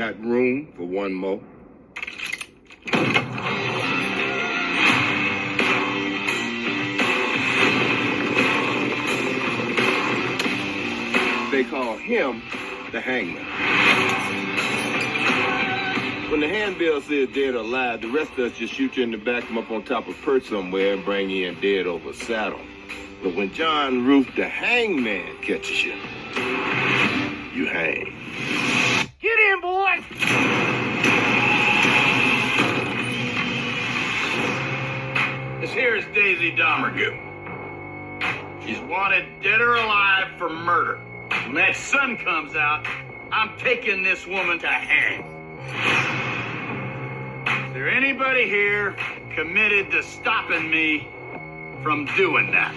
Got room for one more? They call him the hangman. When the handbill says dead or alive, the rest of us just shoot you in the back, come up on top of a perch somewhere and bring you in dead over saddle. But when John Roof, the hangman, catches you, you hang. Get in, boy! This here is Daisy Domergue. She's wanted dead or alive for murder. When that sun comes out, I'm taking this woman to hang. Is there anybody here committed to stopping me from doing that?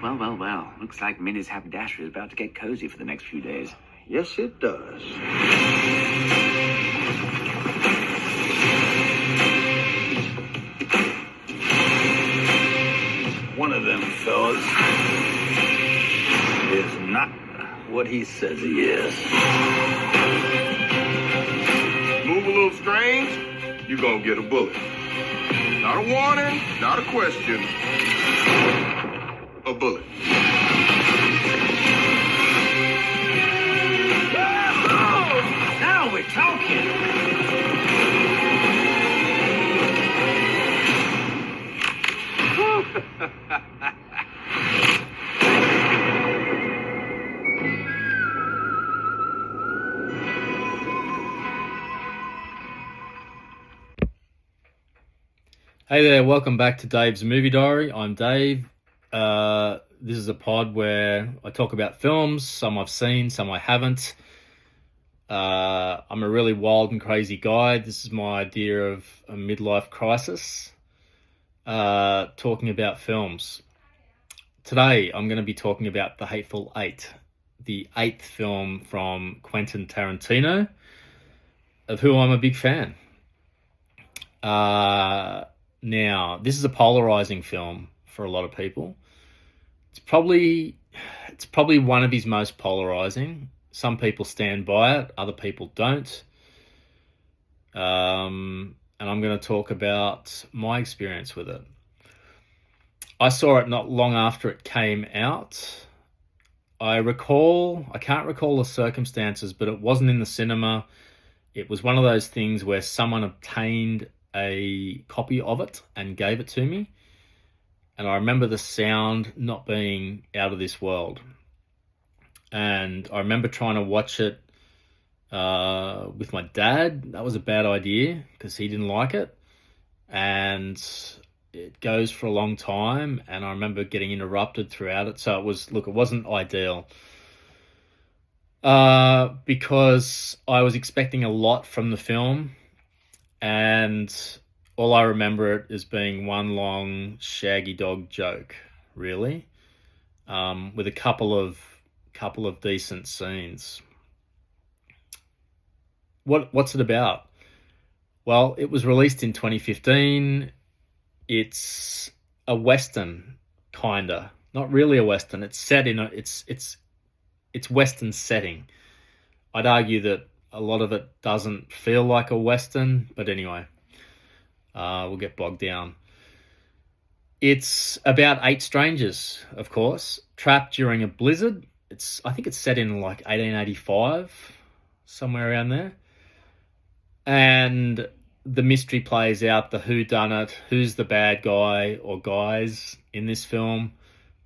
Well. Looks like Minnie's haberdashery is about to get cozy for the next few days. Yes, it does. One of them fellas is not what he says he is. Move a little strange, you're gonna get a bullet. Not a warning, not a question. A bullet. Now we're talking. Hey there, welcome back to Dave's Movie Diary. I'm Dave. This is a pod where I talk about films, some I've seen, some I haven't. I'm a really wild and crazy guy. This is my idea of a midlife crisis, talking about films. Today, I'm going to be talking about The Hateful Eight, the eighth film from Quentin Tarantino, of who I'm a big fan. Now, this is a polarizing film for a lot of people. It's probably one of his most polarizing. Some people stand by it, other people don't. And I'm going to talk about my experience with it. I saw it not long after it came out. I can't recall the circumstances, but it wasn't in the cinema. It was one of those things where someone obtained a copy of it and gave it to me. And I remember the sound not being out of this world. And I remember trying to watch it with my dad. That was a bad idea because he didn't like it. And it goes for a long time. And I remember getting interrupted throughout it. So it wasn't ideal. Because I was expecting a lot from the film. And all I remember it as being one long shaggy dog joke, really, with a couple of decent scenes. What's it about? Well, it was released in 2015. It's a Western, kinda. Not really a Western. It's set in it's Western setting. I'd argue that a lot of it doesn't feel like a Western, but anyway, we'll get bogged down. It's about 8 strangers, of course, trapped during a blizzard. I think it's set in like 1885, somewhere around there. And the mystery plays out, the whodunit, who's the bad guy or guys in this film,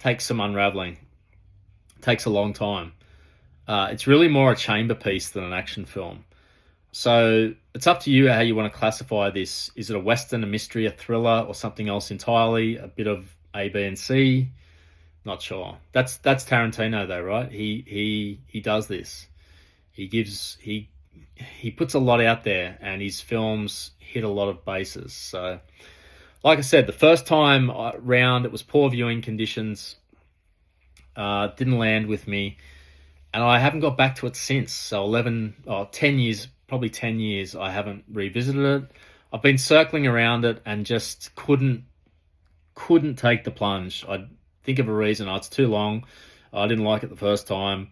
takes some unraveling. It takes a long time. It's really more a chamber piece than an action film. So it's up to you how you want to classify this. Is it a Western, a mystery, a thriller, or something else entirely? A bit of A, B, and C? Not sure. That's Tarantino though, right? He does this. He puts a lot out there, and his films hit a lot of bases. So, like I said, the first time round, it was poor viewing conditions. Didn't land with me. And I haven't got back to it since. So 10 years, probably 10 years, I haven't revisited it. I've been circling around it and just couldn't take the plunge. I'd think of a reason. Oh, it's too long. I didn't like it the first time.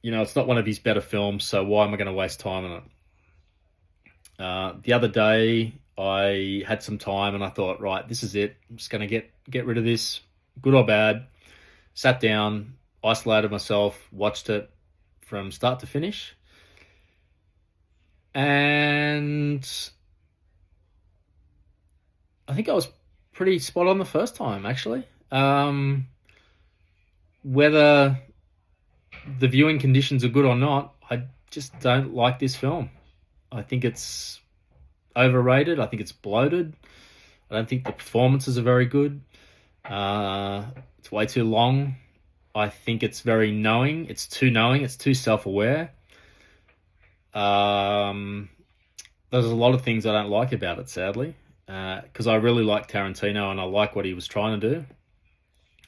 it's not one of his better films, so why am I going to waste time on it? The other day, I had some time and I thought, right, this is it. I'm just going to get rid of this, good or bad. Sat down, isolated myself, watched it from start to finish. And I think I was pretty spot on the first time, actually. Whether the viewing conditions are good or not, I just don't like this film. I think it's overrated. I think it's bloated. I don't think the performances are very good. It's way too long. I think it's very knowing. It's too knowing. It's too self-aware. There's a lot of things I don't like about it, sadly, because I really like Tarantino and I like what he was trying to do.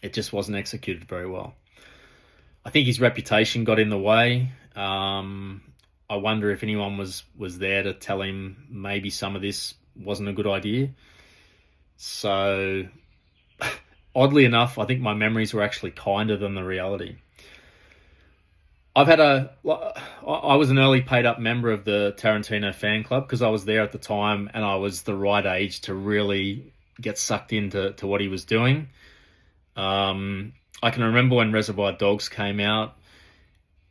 It just wasn't executed very well. I think his reputation got in the way. I wonder if anyone was there to tell him maybe some of this wasn't a good idea. So, oddly enough, I think my memories were actually kinder than the reality. I was an early paid up member of the Tarantino fan club because I was there at the time and I was the right age to really get sucked into what he was doing. I can remember when Reservoir Dogs came out.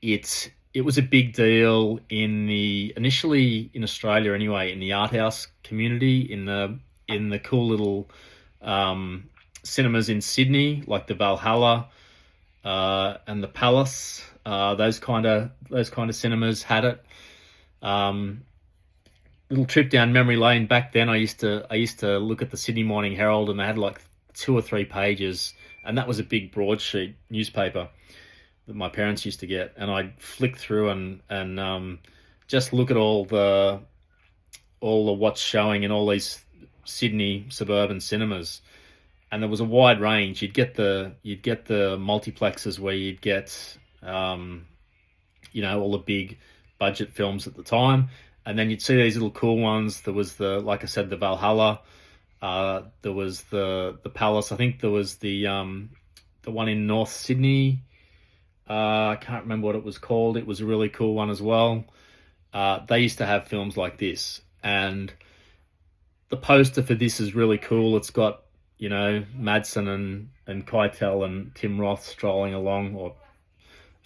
It was a big deal initially in Australia anyway, in the art house community, in the cool little cinemas in Sydney, like the Valhalla and the Palace. Those kind of cinemas had it. Little trip down memory lane. Back then, I used to look at the Sydney Morning Herald, and they had like 2 or 3 pages, and that was a big broadsheet newspaper that my parents used to get, and I'd flick through and just look at all the what's showing in all these Sydney suburban cinemas, and there was a wide range. You'd get the multiplexes where you'd get all the big budget films at the time, and then you'd see these little cool ones. There was like I said, the Valhalla. There was the Palace. I think there was the one in North Sydney. I can't remember what it was called. It was a really cool one as well. They used to have films like this, and the poster for this is really cool. It's got Madsen and Keitel and Tim Roth strolling along, or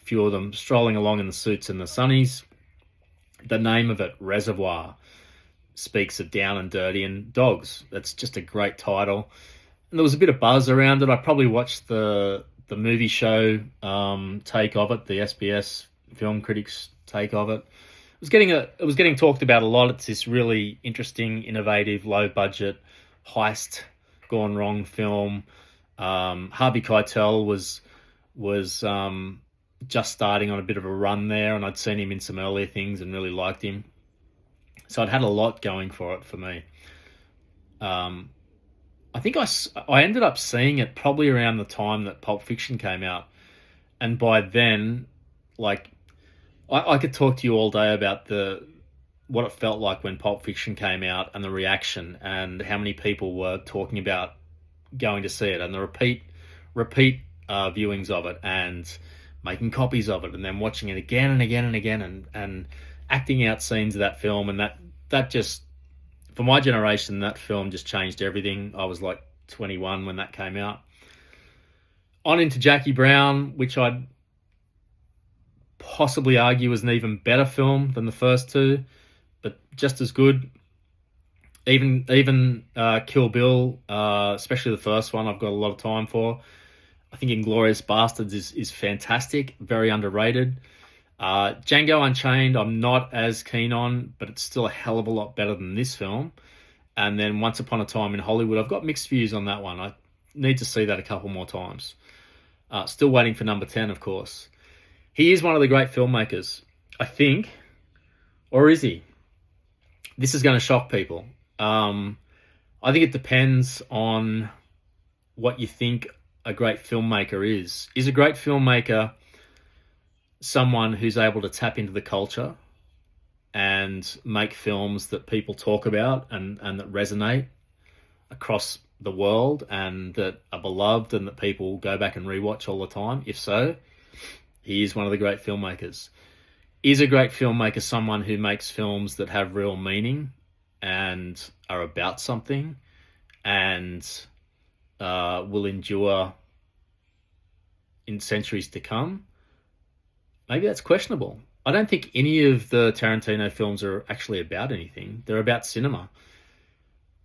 a few of them strolling along in the suits and the sunnies. The name of it, Reservoir, speaks of down and dirty and dogs. That's just a great title. And there was a bit of buzz around it. I probably watched the movie show take of it, the SBS film critics take of it. It was getting talked about a lot. It's this really interesting, innovative, low budget heist gone wrong film. Harvey Keitel was just starting on a bit of a run there, and I'd seen him in some earlier things and really liked him. So it had a lot going for it for me. I think I ended up seeing it probably around the time that Pulp Fiction came out. And by then, like, I could talk to you all day about what it felt like when Pulp Fiction came out and the reaction and how many people were talking about going to see it and the repeat viewings of it and making copies of it and then watching it again and again and again and acting out scenes of that film. And that just, for my generation, that film just changed everything. I was like 21 when that came out. On into Jackie Brown, which I'd possibly argue was an even better film than the first two, but just as good. Even Kill Bill, especially the first one, I've got a lot of time for. I think Inglourious Bastards is fantastic, very underrated. Django Unchained, I'm not as keen on, but it's still a hell of a lot better than this film. And then Once Upon a Time in Hollywood, I've got mixed views on that one. I need to see that a couple more times. Still waiting for number 10, of course. He is one of the great filmmakers, I think. Or is he? This is going to shock people. I think it depends on what you think a great filmmaker is. Is a great filmmaker someone who's able to tap into the culture and make films that people talk about and that resonate across the world and that are beloved and that people go back and rewatch all the time? If so, He is one of the great filmmakers. Is a great filmmaker someone who makes films that have real meaning and are about something and will endure in centuries to come? Maybe that's questionable. I don't think any of the Tarantino films are actually about anything. They're about cinema.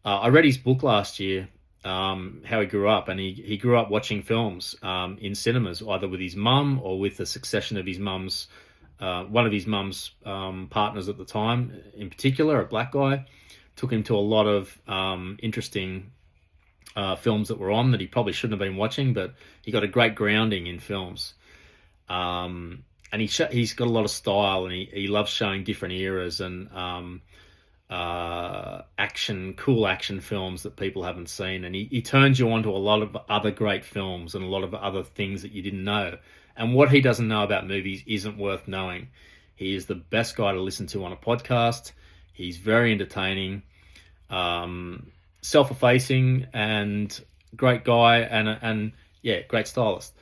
I read his book last year, how he grew up, and he grew up watching films in cinemas, either with his mum or with the succession of his mum's, one of his mum's partners at the time, in particular, a black guy, took him to a lot of interesting films that were on that he probably shouldn't have been watching, but he got a great grounding in films. And he's got a lot of style, and he loves showing different eras and cool action films that people haven't seen. And he turns you on to a lot of other great films and a lot of other things that you didn't know. And what he doesn't know about movies isn't worth knowing. He is the best guy to listen to on a podcast. He's very entertaining, self-effacing, and great guy, and great stylist.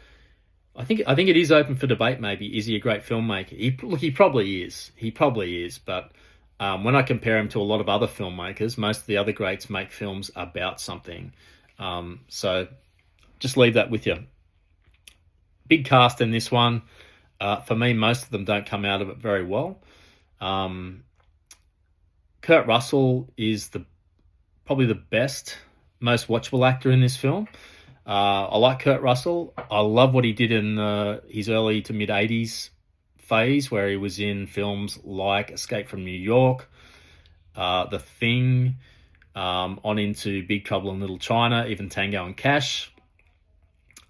I think it is open for debate. Maybe is he a great filmmaker? He probably is. He probably is. But when I compare him to a lot of other filmmakers, most of the other greats make films about something. So just leave that with you. Big cast in this one. For me, most of them don't come out of it very well. Kurt Russell is probably the best, most watchable actor in this film. I like Kurt Russell. I love what he did in his early to mid 80s phase, where he was in films like Escape from New York, The Thing, on into Big Trouble in Little China, even Tango and Cash.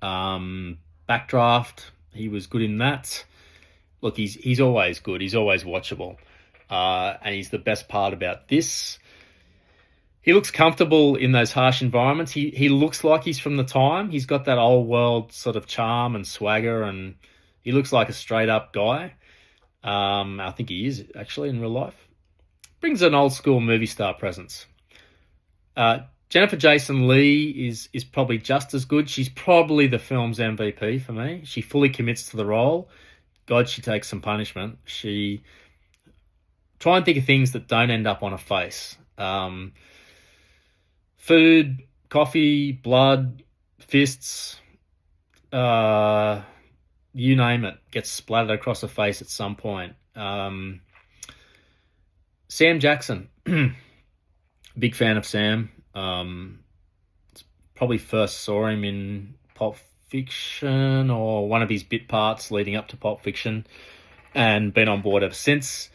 Backdraft, he was good in that. Look, he's always good. He's always watchable. And he's the best part about this. He looks comfortable in those harsh environments. He looks like he's from the time. He's got that old world sort of charm and swagger, and he looks like a straight up guy. I think he is actually in real life. Brings an old school movie star presence. Jennifer Jason Leigh is probably just as good. She's probably the film's MVP for me. She fully commits to the role. God, she takes some punishment. She try and think of things that don't end up on her face. Food, coffee, blood, fists, you name it, gets splattered across her face at some point. Sam Jackson, big fan of Sam. Probably first saw him in Pulp Fiction or one of his bit parts leading up to Pulp Fiction, and been on board ever since.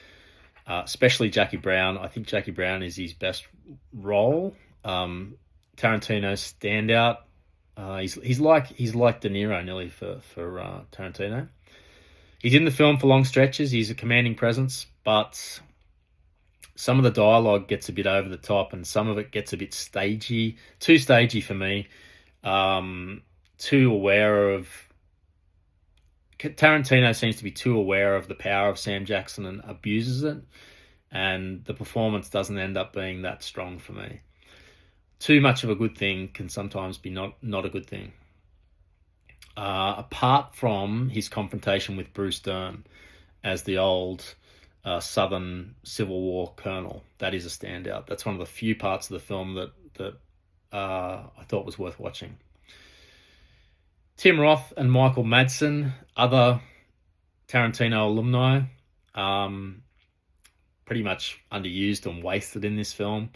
Especially Jackie Brown. I think Jackie Brown is his best role. Tarantino's standout. He's like De Niro nearly for Tarantino. He's in the film for long stretches. He's a commanding presence, but some of the dialogue gets a bit over the top, and some of it gets a bit stagey. Too stagey for me. Too aware of. Tarantino seems to be too aware of the power of Sam Jackson and abuses it, and the performance doesn't end up being that strong for me. Too much of a good thing can sometimes be not a good thing. Apart from his confrontation with Bruce Dern as the old Southern Civil War colonel, that is a standout. That's one of the few parts of the film that I thought was worth watching. Tim Roth and Michael Madsen, other Tarantino alumni, pretty much underused and wasted in this film.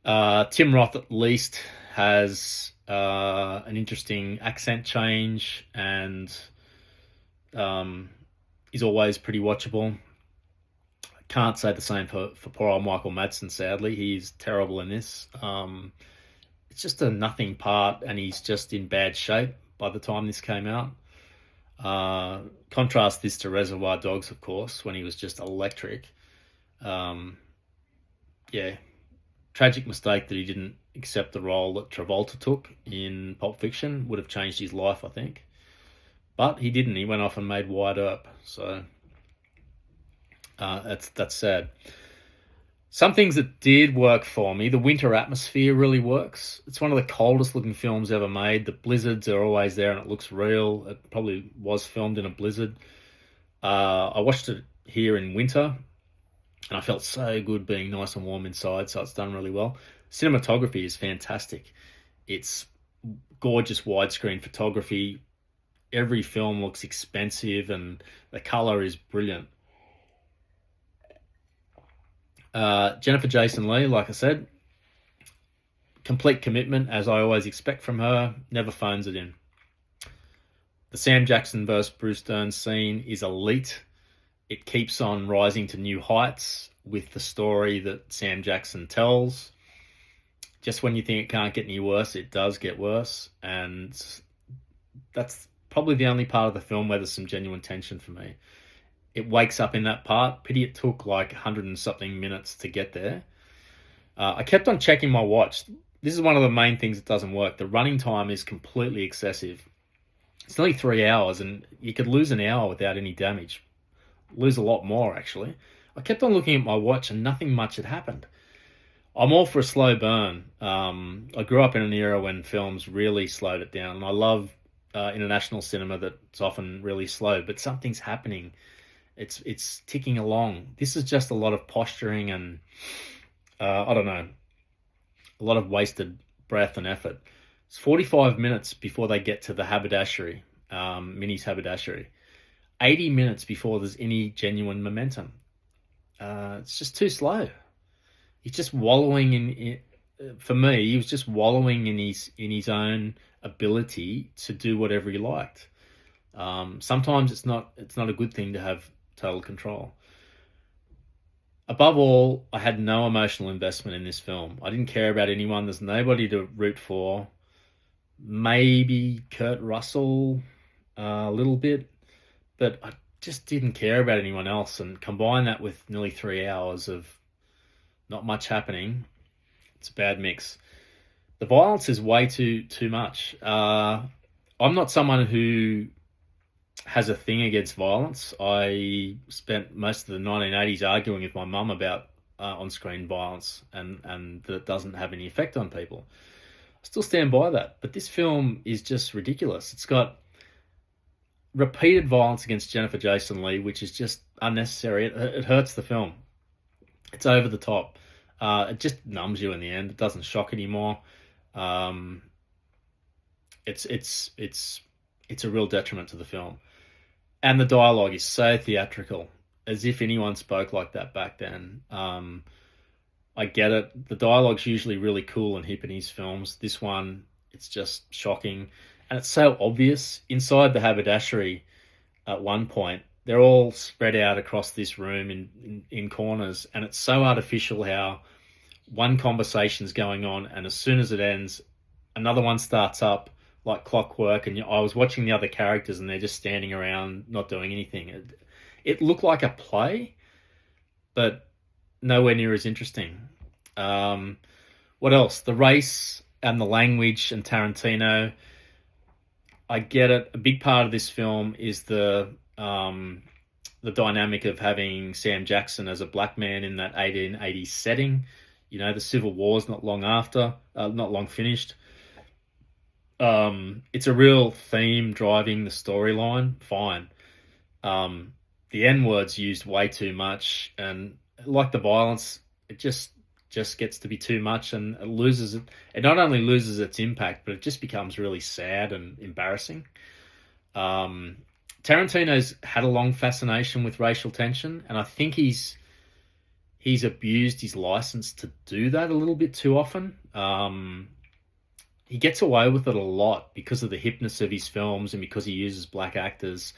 Tim Roth at least has an interesting accent change and is always pretty watchable. I can't say the same for poor old Michael Madsen, sadly. He's terrible in this. It's just a nothing part, and he's just in bad shape by the time this came out. Contrast this to Reservoir Dogs, of course, when he was just electric. Tragic mistake that he didn't accept the role that Travolta took in Pulp Fiction. Would have changed his life, I think. But he didn't. He went off and made Wide Earp. So that's sad. Some things that did work for me, the winter atmosphere really works. It's one of the coldest looking films ever made. The blizzards are always there and it looks real. It probably was filmed in a blizzard. I watched it here in winter and I felt so good being nice and warm inside, so it's done really well. Cinematography is fantastic. It's gorgeous widescreen photography. Every film looks expensive and the color is brilliant. Jennifer Jason Leigh, like I said, complete commitment, as I always expect from her, never phones it in. The Sam Jackson versus Bruce Dern scene is elite. It keeps on rising to new heights with the story that Sam Jackson tells. Just when you think it can't get any worse, it does get worse. And that's probably the only part of the film where there's some genuine tension for me. It wakes up in that part. Pity it took like 100 and something minutes to get there. I kept on checking my watch. This is one of the main things that doesn't work. The running time is completely excessive. It's only 3 hours, and you could lose an hour without any damage. Lose a lot more, actually. I kept on looking at my watch, and nothing much had happened. I'm all for a slow burn. I grew up in an era when films really slowed it down, and I love international cinema that's often really slow, but something's happening. It's ticking along. This is just a lot of posturing and, I don't know, a lot of wasted breath and effort. It's 45 minutes before they get to the haberdashery, Minnie's haberdashery. 80 minutes before there's any genuine momentum. It's just too slow. He's just wallowing in for me, he was just wallowing in his own ability to do whatever he liked. Sometimes it's not a good thing to have total control. Above all, I had no emotional investment in this film. I didn't care about anyone. There's nobody to root for. Maybe Kurt Russell a little bit, but I just didn't care about anyone else. And combine that with nearly 3 hours of not much happening, it's a bad mix. The violence is way too much. I'm not someone who has a thing against violence. I spent most of the 1980s arguing with my mum about on-screen violence and that it doesn't have any effect on people. I still stand by that, but this film is just ridiculous. It's got repeated violence against Jennifer Jason Leigh, which is just unnecessary. It hurts the film. It's over the top. It just numbs you in the end. It doesn't shock anymore. It's a real detriment to the film. And the dialogue is so theatrical, as if anyone spoke like that back then. I get it. The dialogue's usually really cool in Hippolyte's films. This one, it's just shocking. And it's so obvious. Inside the haberdashery, at one point, they're all spread out across this room in corners. And it's so artificial how one conversation's going on, and as soon as it ends, another one starts up like clockwork. And I was watching the other characters, and they're just standing around not doing anything. It looked like a play, but nowhere near as interesting. What else? The race and the language and Tarantino. I get it. A big part of this film is the dynamic of having Sam Jackson as a black man in that 1880s setting. You know, the Civil War's not long finished. It's a real theme driving the storyline. Fine. The N-word's used way too much, and like the violence, it just gets to be too much, and it loses it. It not only loses its impact, but it just becomes really sad and embarrassing. Tarantino's had a long fascination with racial tension, and I think he's abused his license to do that a little bit too often. He gets away with it a lot because of the hipness of his films, and because he uses black actors,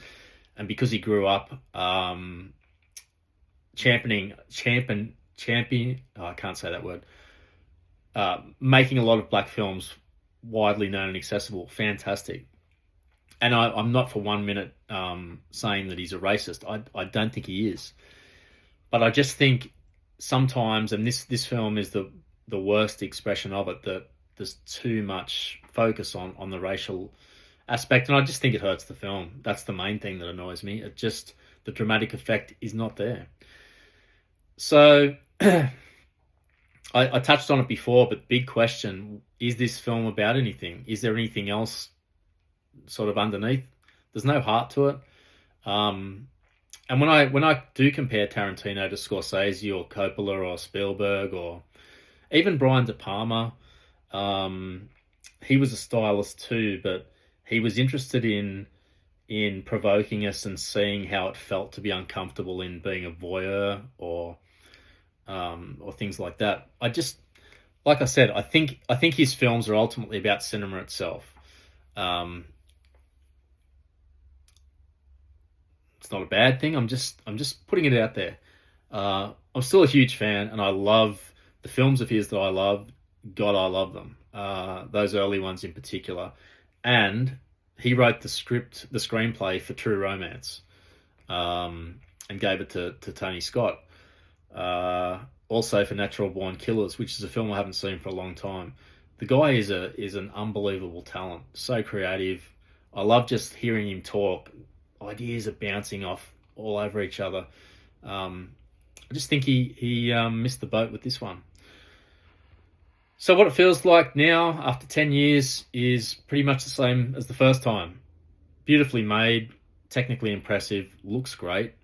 and because he grew up championing. I can't say that word. Making a lot of black films widely known and accessible. Fantastic. And I'm not for 1 minute saying that he's a racist. I don't think he is. But I just think sometimes, and this film is the worst expression of it, that there's too much focus on the racial aspect, and I just think it hurts the film. That's the main thing that annoys me. The dramatic effect is not there. So I touched on it before, but big question: is this film about anything? Is there anything else sort of underneath? There's no heart to it. And when I do compare Tarantino to Scorsese or Coppola or Spielberg or even Brian De Palma, he was a stylist too, but he was interested in provoking us and seeing how it felt to be uncomfortable in being a voyeur or things like that. Like I said, I think his films are ultimately about cinema itself. It's not a bad thing. I'm just putting it out there. I'm still a huge fan, and I love the films of his that I love. God, I love them. Those early ones in particular, and he wrote the screenplay for True Romance, and gave it to Tony Scott. Also for Natural Born Killers, which is a film I haven't seen for a long time. The guy is an unbelievable talent, so creative. I love just hearing him talk. Ideas are bouncing off all over each other. I just think he missed the boat with this one. So what it feels like now, after 10 years, is pretty much the same as the first time. Beautifully made, technically impressive, looks great.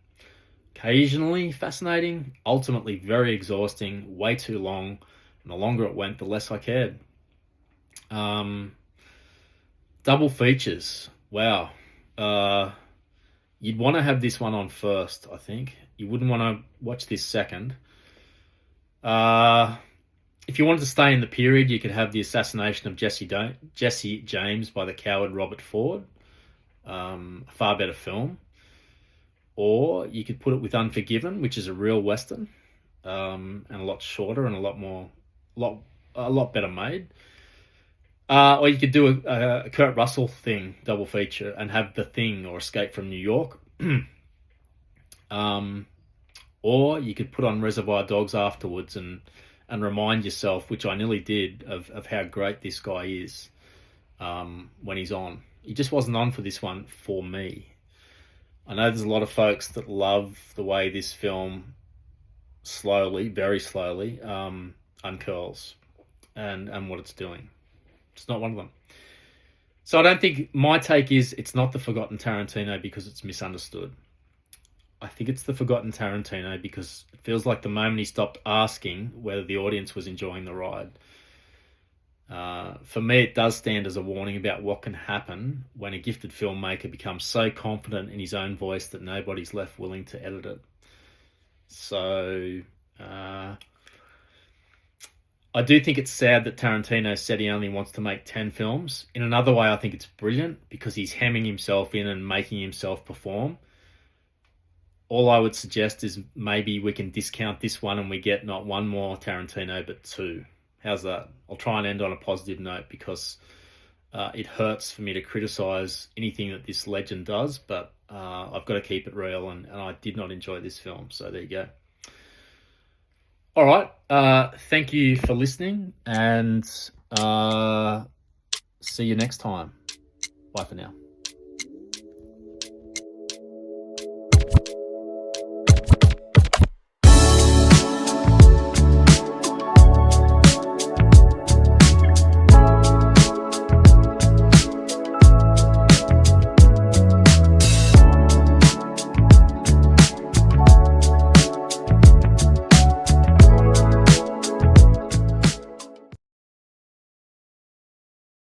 Occasionally fascinating, ultimately very exhausting, way too long, and the longer it went, the less I cared. Double features. Wow. You'd want to have this one on first, I think. You wouldn't want to watch this second. If you wanted to stay in the period, you could have the assassination of Jesse James by the coward Robert Ford. A far better film. Or you could put it with Unforgiven, which is a real Western, and a lot shorter and a lot better made. Or you could do a Kurt Russell thing, double feature, and have The Thing or Escape from New York. Or you could put on Reservoir Dogs afterwards and remind yourself, which I nearly did, of how great this guy is when he's on. He just wasn't on for this one for me. I know there's a lot of folks that love the way this film slowly, very slowly, uncurls and what it's doing. It's not one of them. So I don't think, my take is it's not the forgotten Tarantino because it's misunderstood. I think it's the forgotten Tarantino because it feels like the moment he stopped asking whether the audience was enjoying the ride. For me, it does stand as a warning about what can happen when a gifted filmmaker becomes so confident in his own voice that nobody's left willing to edit it. So, I do think it's sad that Tarantino said he only wants to make 10 films. In another way, I think it's brilliant because he's hemming himself in and making himself perform. All I would suggest is maybe we can discount this one and we get not one more Tarantino, but 2. How's that? I'll try and end on a positive note because it hurts for me to criticize anything that this legend does, but I've got to keep it real, and I did not enjoy this film. So there you go. All right. Thank you for listening, and see you next time. Bye for now.